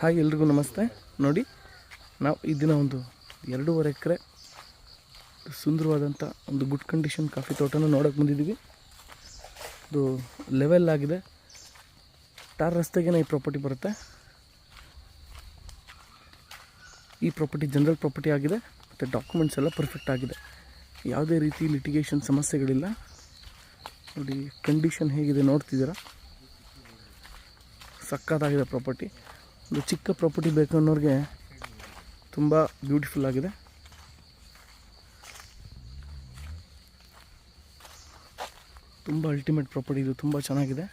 Hi ಎಲ್ರಿಗೂ ನಮಸ್ತೆ. ನೋಡಿ, ನಾವು ಈ ದಿನ ಒಂದು 2.5 ಎಕರೆ ಸುಂದರವಾದಂಥ ಒಂದು ಗುಡ್ ಕಂಡೀಷನ್ ಕಾಫಿ ತೋಟನ ನೋಡೋಕೆ ಬಂದಿದ್ದೀವಿ. ಇದು ಲೆವೆಲ್ ಆಗಿದೆ, ಟಾರ್ ರಸ್ತೆಗೆ ಈ ಪ್ರಾಪರ್ಟಿ ಬರುತ್ತೆ. ಈ ಪ್ರಾಪರ್ಟಿ ಜನರಲ್ ಪ್ರಾಪರ್ಟಿ ಆಗಿದೆ ಮತ್ತು ಡಾಕ್ಯುಮೆಂಟ್ಸ್ ಎಲ್ಲ ಪರ್ಫೆಕ್ಟ್ ಆಗಿದೆ. ಯಾವುದೇ ರೀತಿ ಲಿಟಿಗೇಷನ್ ಸಮಸ್ಯೆಗಳಿಲ್ಲ. ನೋಡಿ ಕಂಡೀಷನ್ ಹೇಗಿದೆ ನೋಡ್ತಿದ್ದೀರಾ, ಸಕ್ಕತ್ತಾಗಿದೆ ಪ್ರಾಪರ್ಟಿ. ಒಂದು ಚಿಕ್ಕ ಪ್ರಾಪರ್ಟಿ ಬೇಕು ಅನ್ನೋರಿಗೆ ತುಂಬ ಬ್ಯೂಟಿಫುಲ್ ಆಗಿದೆ. ತುಂಬ ಅಲ್ಟಿಮೇಟ್ ಪ್ರಾಪರ್ಟಿ, ಇದು ತುಂಬ ಚೆನ್ನಾಗಿದೆ.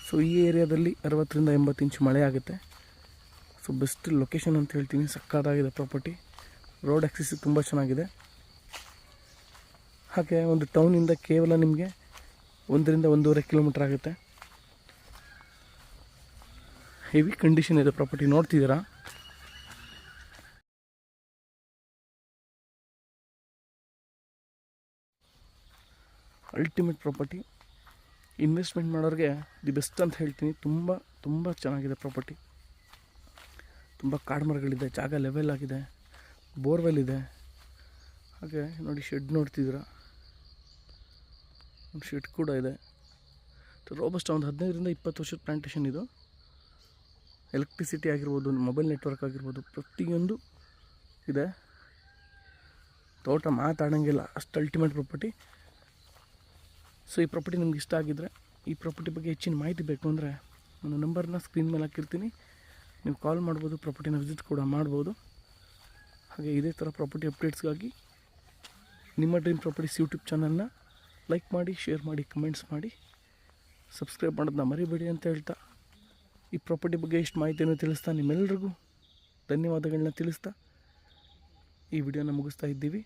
ಸೊ ಈ ಏರಿಯಾದಲ್ಲಿ 60ರಿಂದ 80 ಇಂಚು ಮಳೆ ಆಗುತ್ತೆ. ಸೊ ಬೆಸ್ಟ್ ಲೊಕೇಶನ್ ಅಂತ ಹೇಳ್ತೀನಿ. ಸಕ್ಕತ್ತಾಗಿದೆ ಪ್ರಾಪರ್ಟಿ, ರೋಡ್ ಆಕ್ಸಿಸ್ ತುಂಬ ಚೆನ್ನಾಗಿದೆ. ಹಾಗೆ ಒಂದು ಟೌನಿಂದ ಕೇವಲ ನಿಮಗೆ 1ರಿಂದ 1.5 ಕಿಲೋಮೀಟ್ರ್ ಆಗುತ್ತೆ. ಹೆವಿ ಕಂಡೀಷನ್ ಇದೆ ಪ್ರಾಪರ್ಟಿ, ನೋಡ್ತಿದ್ದೀರಾ. ಅಲ್ಟಿಮೇಟ್ ಪ್ರಾಪರ್ಟಿ, ಇನ್ವೆಸ್ಟ್ಮೆಂಟ್ ಮಾಡೋರಿಗೆ ದಿ ಬೆಸ್ಟ್ ಅಂತ ಹೇಳ್ತೀನಿ. ತುಂಬ ಚೆನ್ನಾಗಿದೆ ಪ್ರಾಪರ್ಟಿ. ತುಂಬ ಕಾಡು ಮರಗಳಿದೆ, ಜಾಗ ಲೆವೆಲ್ ಆಗಿದೆ, ಬೋರ್ವೆಲ್ ಇದೆ. ಹಾಗೆ ನೋಡಿ ಶೆಡ್ ನೋಡ್ತಿದ್ದೀರಾ, ಒಂದು ಶೆಡ್ ಕೂಡ ಇದೆ. ರೋಬಸ್ಟ ಒಂದು 15ರಿಂದ 20 ವರ್ಷದ ಪ್ಲಾಂಟೇಶನ್ ಇದು. ಎಲೆಕ್ಟ್ರಿಸಿಟಿ ಆಗಿರ್ಬೋದು, ಮೊಬೈಲ್ ನೆಟ್ವರ್ಕ್ ಆಗಿರ್ಬೋದು, ಪ್ರತಿಯೊಂದು ಇದೆ. ತೋಟ ಮಾತಾಡೋಂಗಿಲ್ಲ, ಅಷ್ಟು ಅಲ್ಟಿಮೇಟ್ ಪ್ರಾಪರ್ಟಿ. ಸೊ ಈ ಪ್ರಾಪರ್ಟಿ ನಿಮ್ಗೆ ಇಷ್ಟ ಆಗಿದ್ದರೆ, ಈ ಪ್ರಾಪರ್ಟಿ ಬಗ್ಗೆ ಹೆಚ್ಚಿನ ಮಾಹಿತಿ ಬೇಕು ಅಂದರೆ ನನ್ನ ನಂಬರ್ನ ಸ್ಕ್ರೀನ್ ಮೇಲೆ ಹಾಕಿರ್ತೀನಿ, ನೀವು ಕಾಲ್ ಮಾಡ್ಬೋದು, ಪ್ರಾಪರ್ಟಿನ ವಿಸಿಟ್ ಕೂಡ ಮಾಡ್ಬೋದು. ಹಾಗೆ ಇದೇ ಥರ ಪ್ರಾಪರ್ಟಿ ಅಪ್ಡೇಟ್ಸ್ಗಾಗಿ ನಿಮ್ಮ ಡ್ರೀಮ್ ಪ್ರಾಪರ್ಟೀಸ್ ಯೂಟ್ಯೂಬ್ ಚಾನಲ್ನ ಲೈಕ್ ಮಾಡಿ, ಶೇರ್ ಮಾಡಿ, ಕಮೆಂಟ್ಸ್ ಮಾಡಿ, ಸಬ್ಸ್ಕ್ರೈಬ್ ಮಾಡೋದನ್ನ ಮರಿಬೇಡಿ ಅಂತ ಹೇಳ್ತಾ, ಈ ಪ್ರಾಪರ್ಟಿ ಬಗ್ಗೆ ಎಷ್ಟು ಮಾಹಿತಿಯನ್ನು ತಿಳಿಸ್ತಾ ನಿಮ್ಮೆಲ್ಲರಿಗೂ ಧನ್ಯವಾದಗಳನ್ನ ತಿಳಿಸ್ತಾ ಈ ವಿಡಿಯೋನ ಮುಗಿಸ್ತಾ ಇದ್ದೀವಿ.